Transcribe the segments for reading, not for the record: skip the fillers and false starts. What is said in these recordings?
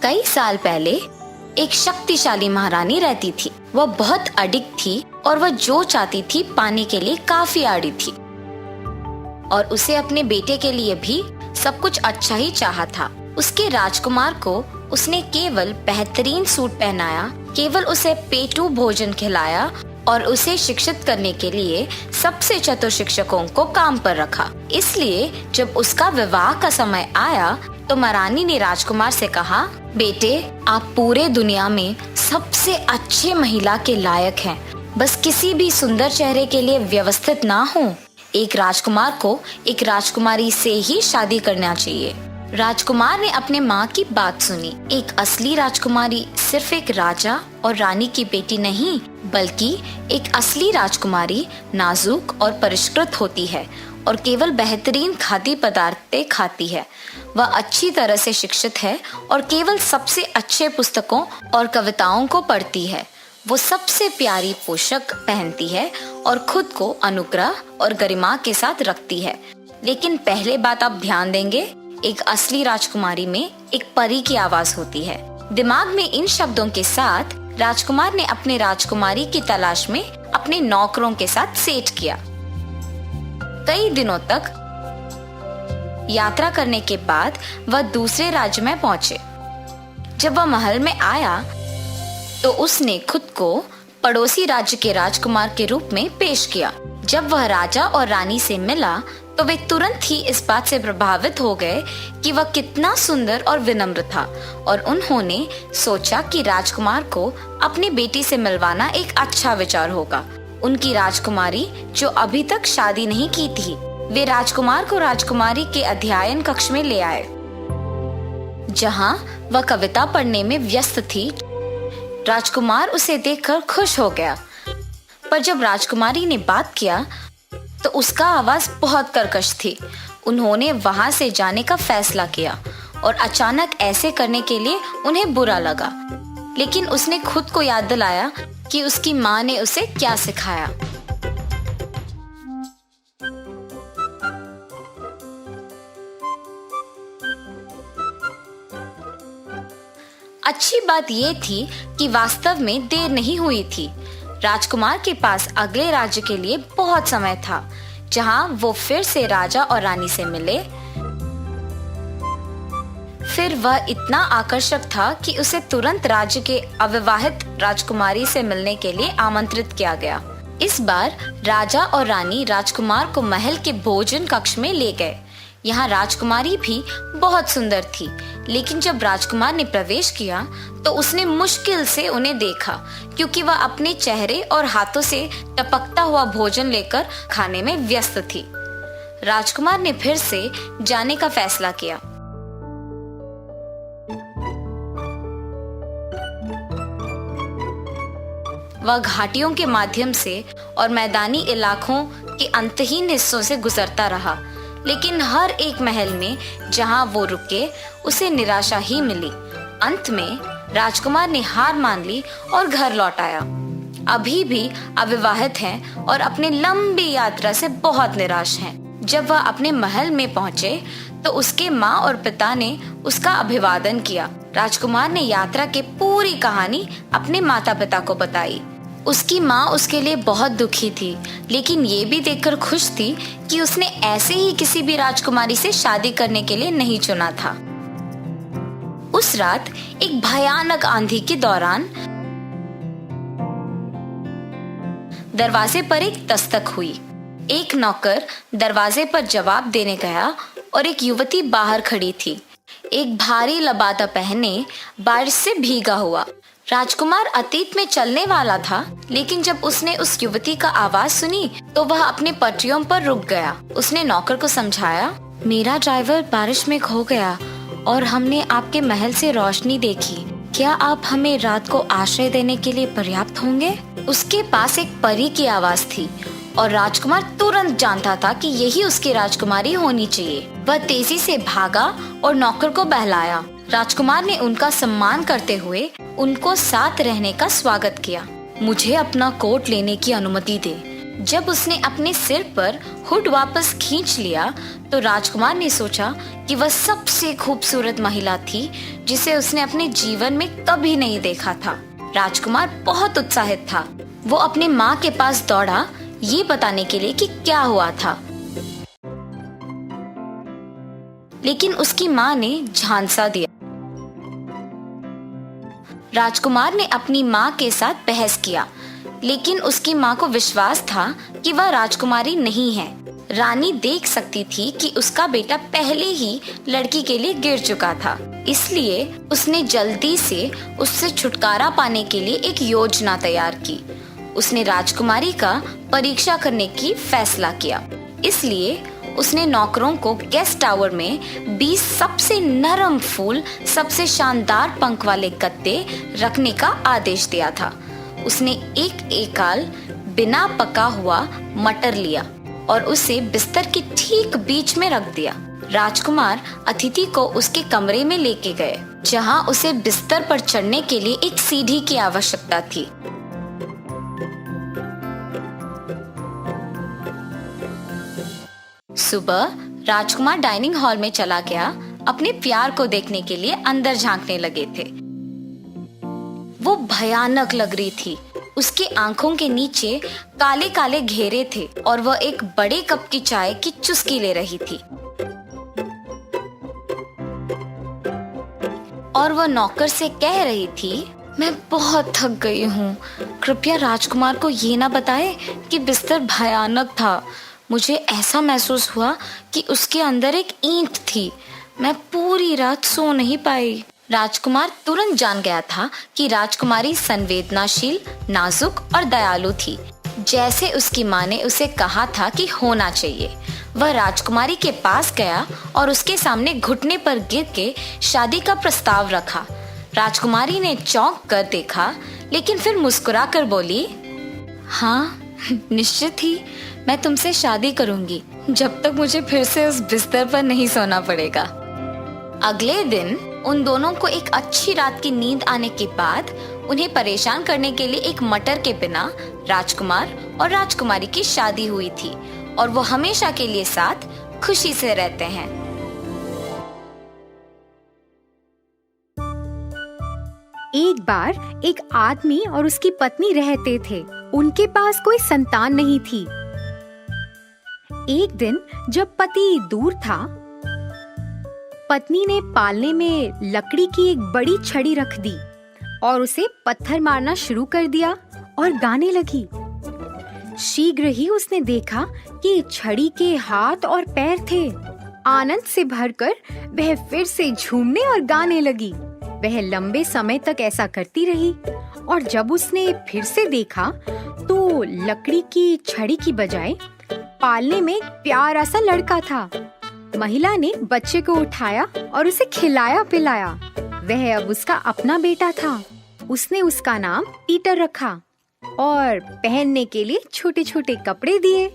कई साल पहले एक शक्तिशाली महारानी रहती थी। वह बहुत अडिग थी और वह जो चाहती थी पाने के लिए काफी आड़ी थी और उसे अपने बेटे के लिए भी सब कुछ अच्छा ही चाहा था। उसके राजकुमार को उसने केवल बेहतरीन सूट पहनाया, केवल उसे पेटू भोजन खिलाया और उसे शिक्षित करने के लिए सबसे चतुर शिक्षकों को काम पर रखा। इसलिए जब उसका विवाह का समय आया तो महारानी ने राजकुमार से कहा, बेटे, आप पूरे दुनिया में सबसे अच्छे महिला के लायक हैं। बस किसी भी सुंदर चेहरे के लिए व्यवस्थित ना हो। एक राजकुमार को एक राजकुमारी से ही शादी करना चाहिए। राजकुमार ने अपने माँ की बात सुनी। एक असली राजकुमारी सिर्फ एक राजा और रानी की बेटी नहीं, बल्कि एक असली राजकुमारी नाजुक और परिष्कृत होती है और केवल बेहतरीन खाद्य पदार्थें खाती है। वह अच्छी तरह से शिक्षित है और केवल सबसे अच्छे पुस्तकों और कविताओं को पढ़ती है। वो सबसे प्यारी पोशाक पहनती है और खुद को अनुग्रह और गरिमा के साथ रखती है। लेकिन पहले बात आप ध्यान देंगे, एक असली राजकुमारी में एक परी की आवाज होती है। दिमाग में इन शब्दों के साथ राजकुमार ने अपने राजकुमारी की तलाश में अपने नौकरों के साथ सेट किया। कई दिनों तक यात्रा करने के बाद वह दूसरे राज्य में पहुंचे। जब वह महल में आया तो उसने खुद को पड़ोसी राज्य के राजकुमार के रूप में पेश किया। जब वह राजा और रानी से मिला तो वे तुरंत ही इस बात से प्रभावित हो गए कि वह कितना सुंदर और विनम्र था और उन्होंने सोचा कि राजकुमार को अपनी बेटी से मिलवाना एक अच्छा विचार होगा। उनकी राजकुमारी जो अभी तक शादी नहीं की थी, वे राजकुमार को राजकुमारी के अध्ययन कक्ष में ले आए, जहां वह कविता पढ़ने में व्यस्त थी। राजकुमार उसे देखकर खुश हो गया, पर जब राजकुमारी ने बात किया तो उसका आवाज बहुत कर्कश थी। उन्होंने वहां से जाने का फैसला किया और अचानक ऐसे करने के लिए उन्हें बुरा लगा, लेकिन उसने खुद को याद दिलाया कि उसकी माँ ने उसे क्या सिखाया। अच्छी बात ये थी कि वास्तव में देर नहीं हुई थी। राजकुमार के पास अगले राज्य के लिए बहुत समय था, जहां वो फिर से राजा और रानी से मिले। फिर वह इतना आकर्षक था कि उसे तुरंत राज्य के अविवाहित राजकुमारी से मिलने के लिए आमंत्रित किया गया। इस बार राजा और रानी राजकुमार को महल के भोजन कक्ष में ले गए। यहाँ राजकुमारी भी बहुत सुंदर थी, लेकिन जब राजकुमार ने प्रवेश किया तो उसने मुश्किल से उन्हें देखा, क्योंकि वह अपने चेहरे और हाथों से टपकता हुआ भोजन लेकर खाने में व्यस्त थी। राजकुमार ने फिर से जाने का फैसला किया। वह घाटियों के माध्यम से और मैदानी इलाकों के अंतहीन हिस्सों से गुजरता रहा, लेकिन हर एक महल में जहां वो रुके उसे निराशा ही मिली। अंत में राजकुमार ने हार मान ली और घर लौट आया। अभी भी अविवाहित हैं और अपनी लंबी यात्रा से बहुत निराश हैं। जब वह अपने महल में पहुंचे तो उसके माँ और पिता ने उसका अभिवादन किया। राजकुमार ने यात्रा की पूरी कहानी अपने माता पिता को बताई। उसकी माँ उसके लिए बहुत दुखी थी, लेकिन ये भी देखकर खुश थी कि उसने ऐसे ही किसी भी राजकुमारी से शादी करने के लिए नहीं चुना था। उस रात एक भयानक आंधी के दौरान दरवाजे पर एक दस्तक हुई। एक नौकर दरवाजे पर जवाब देने गया और एक युवती बाहर खड़ी थी, एक भारी लबादा पहने, बारिश से भीगा हुआ। राजकुमार अतीत में चलने वाला था, लेकिन जब उसने उस युवती का आवाज सुनी तो वह अपने पटरियों पर रुक गया। उसने नौकर को समझाया, मेरा ड्राइवर बारिश में खो गया और हमने आपके महल से रोशनी देखी। क्या आप हमें रात को आश्रय देने के लिए पर्याप्त होंगे? उसके पास एक परी की आवाज थी और राजकुमार तुरंत जानता था कि यही उसकी राजकुमारी होनी चाहिए। वह तेजी से भागा और नौकर को बहलाया। राजकुमार ने उनका सम्मान करते हुए उनको साथ रहने का स्वागत किया। मुझे अपना कोट लेने की अनुमति दे, जब उसने अपने सिर पर हुड वापस खींच लिया तो राजकुमार ने सोचा कि वह सबसे खूबसूरत महिला थी जिसे उसने अपने जीवन में कभी नहीं देखा था। राजकुमार बहुत उत्साहित था। वो अपने माँ के पास दौड़ा ये बताने के लिए कि क्या हुआ था, लेकिन उसकी माँ ने झांसा दिया। राजकुमार ने अपनी माँ के साथ बहस किया, लेकिन उसकी माँ को विश्वास था कि वह राजकुमारी नहीं है। रानी देख सकती थी कि उसका बेटा पहले ही लड़की के लिए गिर चुका था, इसलिए उसने जल्दी से उससे छुटकारा पाने के लिए एक योजना तैयार की। उसने राजकुमारी का परीक्षा करने की फैसला किया, इसलिए उसने नौकरों को गेस्ट टावर में 20 सबसे नरम फूल, सबसे शानदार पंख वाले गद्दे रखने का आदेश दिया था। उसने एक एकाल बिना पका हुआ मटर लिया और उसे बिस्तर के ठीक बीच में रख दिया। राजकुमार अतिथि को उसके कमरे में लेके गए, जहां उसे बिस्तर पर चढ़ने के लिए एक सीढ़ी की आवश्यकता थी। सुबह राजकुमार डाइनिंग हॉल में चला गया। अपने प्यार को देखने के लिए अंदर झांकने लगे थे। वो भयानक लग रही थी। उसके आंखों के नीचे काले काले घेरे थे और वह एक बड़े कप की चाय की चुस्की ले रही थी। और वह नौकर से कह रही थी, मैं बहुत थक गई हूँ, कृपया राजकुमार को ये ना बताए कि बिस्तर भयानक था। मुझे ऐसा महसूस हुआ कि उसके अंदर एक ईंट थी। मैं पूरी रात सो नहीं पाई। राजकुमार तुरंत जान गया था कि राजकुमारी संवेदनशील, नाजुक और दयालु थी, जैसे उसकी माँ ने उसे कहा था कि होना चाहिए। वह राजकुमारी के पास गया और उसके सामने घुटने पर गिर के शादी का प्रस्ताव रखा। राजकुमारी ने चौंक कर देखा, लेकिन फिर मुस्कुरा कर बोली, हाँ, निश्चित ही मैं तुमसे शादी करूंगी, जब तक मुझे फिर से उस बिस्तर पर नहीं सोना पड़ेगा। अगले दिन उन दोनों को एक अच्छी रात की नींद आने के बाद उन्हें परेशान करने के लिए एक मटर के बिना राजकुमार और राजकुमारी की शादी हुई थी और वो हमेशा के लिए साथ खुशी से रहते हैं। एक बार एक आदमी और उसकी पत्नी रहते थे। उनके पास कोई संतान नहीं थी। एक दिन जब पति दूर था, पत्नी ने पालने में लकड़ी की एक बड़ी छड़ी रख दी और उसे पत्थर मारना शुरू कर दिया और गाने लगी। शीघ्र ही उसने देखा कि छड़ी के हाथ और पैर थे। आनंद से भरकर वह फिर से झूमने और गाने लगी। वह लंबे समय तक ऐसा करती रही और जब उसने फिर से देखा तो लकड़ी की छड़ी की बजाय पालने में एक प्यारा सा लड़का था। महिला ने बच्चे को उठाया और उसे खिलाया पिलाया। वह अब उसका अपना बेटा था। उसने उसका नाम पीटर रखा और पहनने के लिए छोटे छोटे कपड़े दिए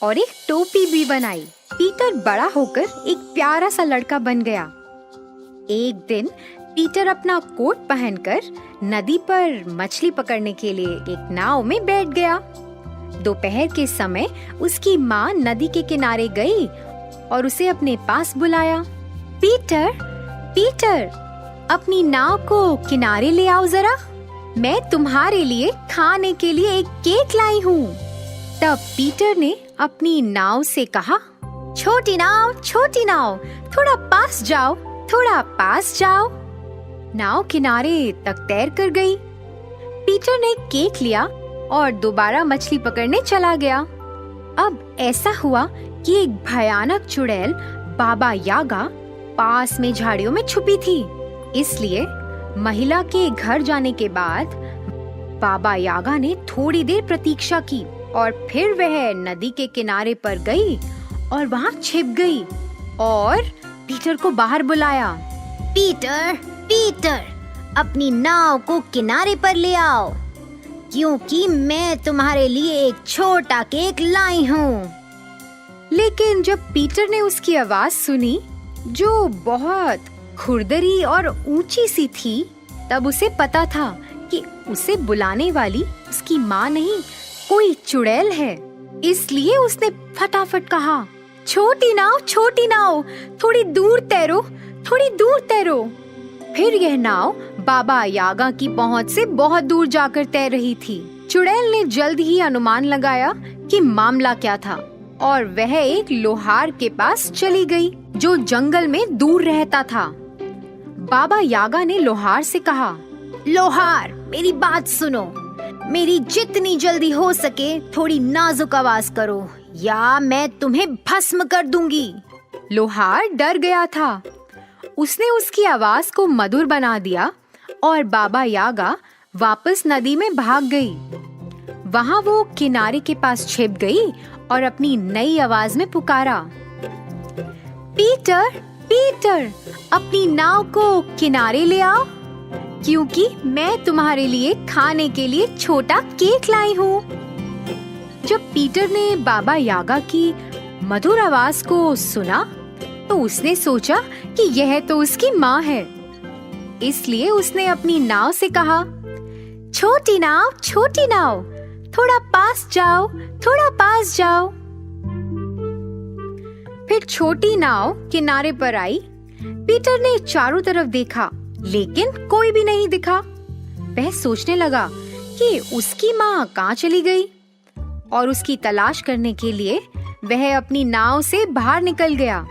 और एक टोपी भी बनाई। पीटर बड़ा होकर एक प्यारा सा लड़का बन गया। एक दिन पीटर अपना कोट पहनकर नदी पर मछली पकड़ने के लिए एक नाव में बैठ गया। दोपहर के समय उसकी माँ नदी के किनारे गई और उसे अपने पास बुलाया। पीटर, पीटर, अपनी नाव को किनारे ले आओ जरा। मैं तुम्हारे लिए खाने के लिए एक केक लाई हूँ। तब पीटर ने अपनी नाव से कहा, छोटी नाव, थोड़ा पास जाओ, थोड़ा पास जाओ। नाव किनारे तक तैर कर गई। पीटर ने केक लिया और दोबारा मछली पकड़ने चला गया। अब ऐसा हुआ कि एक भयानक चुड़ैल बाबा यागा पास में झाड़ियों में छुपी थी। इसलिए महिला के घर जाने के बाद बाबा यागा ने थोड़ी देर प्रतीक्षा की और फिर वह नदी के किनारे पर गई और वहाँ छिप गई और पीटर को बाहर बुलाया। पीटर, पीटर, अपनी नाव को किनारे पर ले आओ, क्योंकि मैं तुम्हारे लिए एक छोटा केक लाई हूँ। लेकिन जब पीटर ने उसकी आवाज सुनी, जो बहुत खुरदरी और ऊंची सी थी, तब उसे पता था कि उसे बुलाने वाली उसकी माँ नहीं कोई चुड़ैल है, इसलिए उसने फटाफट कहा, छोटी नाव, थोड़ी दूर तैरो, थोड़ी दूर तैरो। फिर यह नाव बाबा यागा की पहुंच से बहुत दूर जाकर तैर रही थी। चुड़ैल ने जल्द ही अनुमान लगाया कि मामला क्या था और वह एक लोहार के पास चली गई जो जंगल में दूर रहता था। बाबा यागा ने लोहार से कहा, लोहार, मेरी बात सुनो। मेरी जितनी जल्दी हो सके थोड़ी नाजुक आवाज करो या मैं तुम्हें भस्म कर दूंगी। लोहार डर गया था। उसने उसकी आवाज को मधुर बना दिया और बाबा यागा वापस नदी में भाग गई। वहाँ वो किनारे के पास छिप गई और अपनी नई आवाज में पुकारा, पीटर, पीटर, अपनी नाव को किनारे ले आओ, क्योंकि मैं तुम्हारे लिए खाने के लिए छोटा केक लाई हूँ। जब पीटर ने बाबा यागा की मधुर आवाज को सुना तो उसने सोचा कि यह तो उसकी माँ है। इसलिए उसने अपनी नाव से कहा, छोटी नाव, थोड़ा पास जाओ, थोड़ा पास जाओ। फिर छोटी नाव किनारे पर आई। पीटर ने चारों तरफ देखा, लेकिन कोई भी नहीं दिखा। वह सोचने लगा कि उसकी माँ कहाँ चली गई और उसकी तलाश करने के लिए वह अपनी नाव से बाहर निकल गया।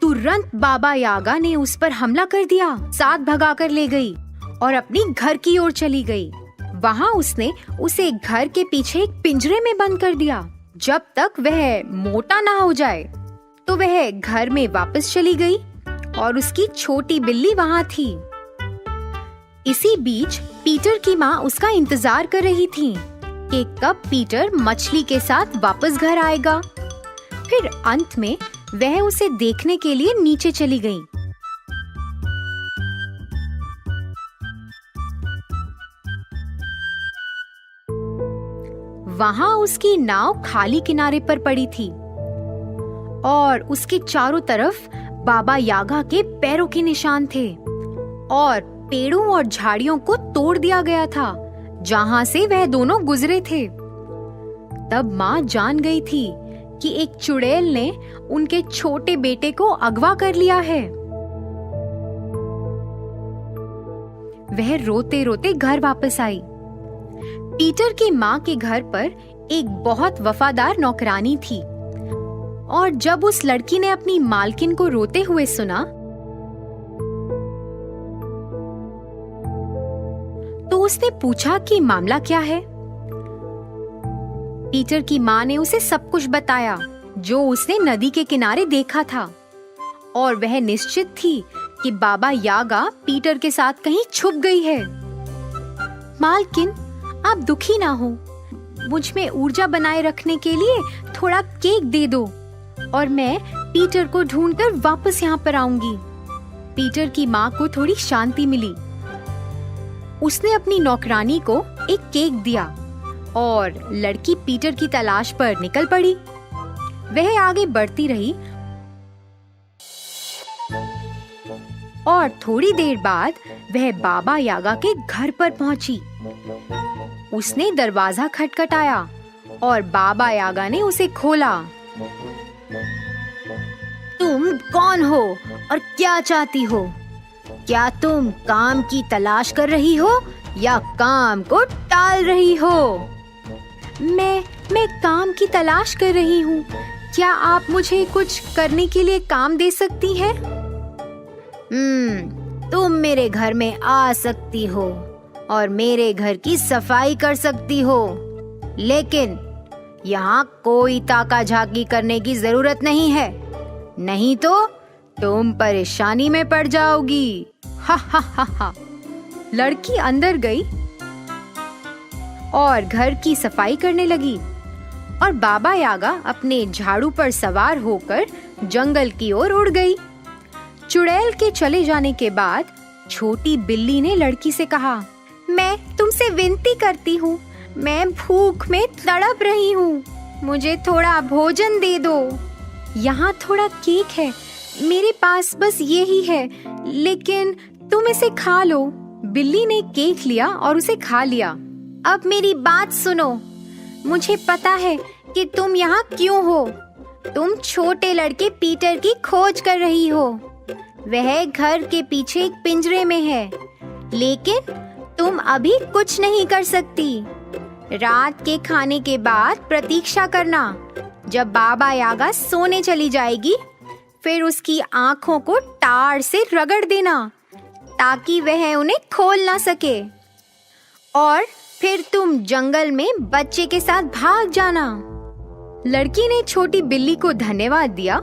तुरंत बाबा यागा ने उस पर हमला कर दिया, साथ भगाकर ले गई और अपनी घर की ओर चली गई। वहाँ उसने उसे घर के पीछे एक पिंजरे में बंद कर दिया जब तक वह मोटा ना हो जाए। तो वह घर में वापस चली गई और उसकी छोटी बिल्ली वहाँ थी। इसी बीच पीटर की माँ उसका इंतजार कर रही थी कि कब पीटर मछली के साथ वापस घर आएगा। फिर अंत में वह उसे देखने के लिए नीचे चली गई। वहाँ उसकी नाव खाली किनारे पर पड़ी थी और उसके चारों तरफ बाबा यागा के पैरों के निशान थे और पेड़ों और झाड़ियों को तोड़ दिया गया था जहाँ से वह दोनों गुजरे थे। तब माँ जान गई थी कि एक चुड़ैल ने उनके छोटे बेटे को अगवा कर लिया है। वह रोते रोते घर वापस आई। पीटर की माँ के घर पर एक बहुत वफादार नौकरानी थी और जब उस लड़की ने अपनी मालकिन को रोते हुए सुना तो उसने पूछा कि मामला क्या है। पीटर की माँ ने उसे सब कुछ बताया जो उसने नदी के किनारे देखा था और वह निश्चित थी कि बाबा यागा पीटर के साथ कहीं छुप गई है। मालकिन, आप दुखी ना हो, मुझ में ऊर्जा बनाए रखने के लिए थोड़ा केक दे दो और मैं पीटर को ढूंढकर वापस यहाँ पर आऊंगी। पीटर की माँ को थोड़ी शांति मिली। उसने अपनी नौकरानी को एक केक दिया और लड़की पीटर की तलाश पर निकल पड़ी। वह आगे बढ़ती रही और थोड़ी देर बाद वह बाबा यागा के घर पर पहुंची। उसने दरवाजा खटखटाया और बाबा यागा ने उसे खोला। तुम कौन हो और क्या चाहती हो? क्या तुम काम की तलाश कर रही हो या काम को टाल रही हो? मैं काम की तलाश कर रही हूँ। क्या आप मुझे कुछ करने के लिए काम दे सकती हैं? तुम मेरे घर में आ सकती हो और मेरे घर की सफाई कर सकती हो, लेकिन यहाँ कोई ताका झाकी करने की जरूरत नहीं है, नहीं तो तुम परेशानी में पड़ जाओगी। हा हा हा हा। लड़की अंदर गई और घर की सफाई करने लगी और बाबा यागा अपने झाड़ू पर सवार होकर जंगल की ओर उड़ गई। चुड़ैल के चले जाने के बाद छोटी बिल्ली ने लड़की से कहा, मैं तुमसे विनती करती हूँ, मैं भूख में तड़प रही हूँ, मुझे थोड़ा भोजन दे दो। यहाँ थोड़ा केक है, मेरे पास बस यही है, लेकिन तुम इसे खा लो। बिल्ली ने केक लिया और उसे खा लिया। अब मेरी बात सुनो, मुझे पता है कि तुम यहाँ क्यों हो। तुम छोटे लड़के पीटर की खोज कर रही हो। वह घर के पीछे एक पिंजरे में है, लेकिन तुम अभी कुछ नहीं कर सकती। रात के खाने के बाद प्रतीक्षा करना। जब बाबा यागा सोने चली जाएगी, फिर उसकी आंखों को टार से रगड़ देना ताकि वह उन्हें खोल ना सके। और फिर तुम जंगल में बच्चे के साथ भाग जाना। लड़की ने छोटी बिल्ली को धन्यवाद दिया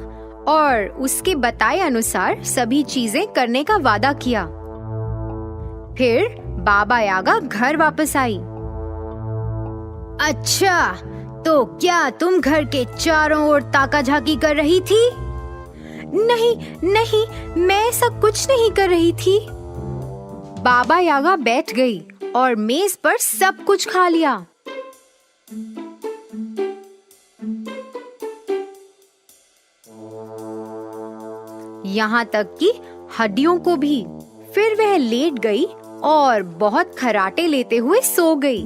और उसके बताए अनुसार सभी चीजें करने का वादा किया। फिर बाबा यागा घर वापस आई। अच्छा, तो क्या तुम घर के चारों ओर ताका-झाकी कर रही थी? नहीं नहीं, मैं ऐसा कुछ नहीं कर रही थी। बाबा यागा बैठ गई और मेज पर सब कुछ खा लिया। यहाँ तक कि हड्डियों को भी। फिर वह लेट गई और बहुत खर्राटे लेते हुए सो गई।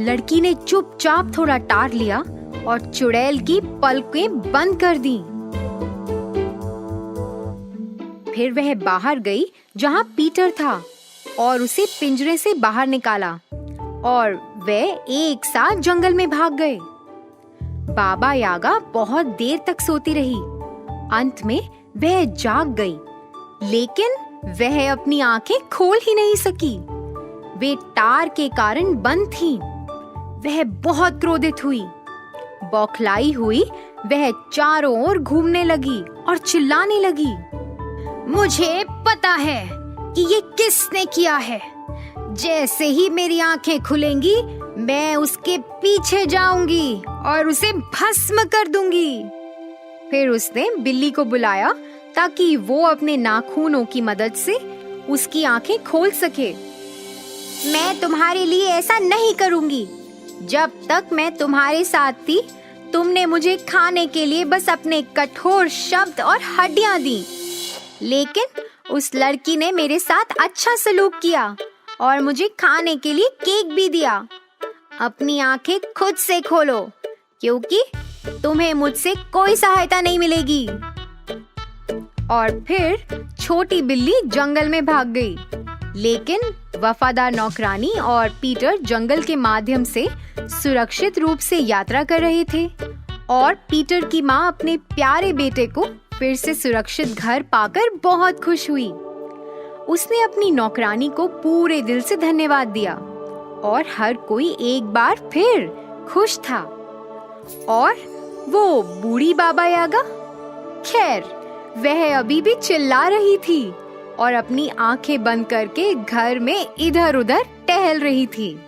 लड़की ने चुपचाप थोड़ा टार लिया और चुड़ैल की पलकें बंद कर दी। फिर वह बाहर गई जहाँ पीटर था और उसे पिंजरे से बाहर निकाला और वे एक साथ जंगल में भाग गए। बाबा यागा बहुत देर तक सोती रही। अंत में वह जाग गई, लेकिन वह अपनी आंखें खोल ही नहीं सकी। वे टार के कारण बंद थीं। वह बहुत क्रोधित हुई। बौखलाई हुई वह चारों ओर घूमने लगी और चिल्लाने लगी। मुझे पता है कि ये किसने किया है। जैसे ही मेरी आंखें खुलेंगी, मैं उसके पीछे जाऊंगी और उसे भस्म कर दूंगी। फिर उसने बिल्ली को बुलाया ताकि वो अपने नाखूनों की मदद से उसकी आंखें खोल सके। मैं तुम्हारे लिए ऐसा नहीं करूंगी। जब तक मैं तुम्हारे साथ थी, तुमने मुझे खाने के लिए बस अपने कठोर शब्द और हड्डियां दी। लेकिन उस लड़की ने मेरे साथ अच्छा सलूक किया और मुझे खाने के लिए केक भी दिया। अपनी आंखें खुद से खोलो, क्योंकि तुम्हें मुझसे कोई सहायता नहीं मिलेगी। और फिर छोटी बिल्ली जंगल में भाग गई, लेकिन वफादार नौकरानी और पीटर जंगल के माध्यम से सुरक्षित रूप से यात्रा कर रहे थे और पीटर की माँ अपने प्यारे बेटे को फिर से सुरक्षित घर पाकर बहुत खुश हुई। उसने अपनी नौकरानी को पूरे दिल से धन्यवाद दिया और हर कोई एक बार फिर खुश था। और वो बूढ़ी बाबा यागा, खैर वह अभी भी चिल्ला रही थी और अपनी आंखें बंद करके घर में इधर-उधर टहल रही थी।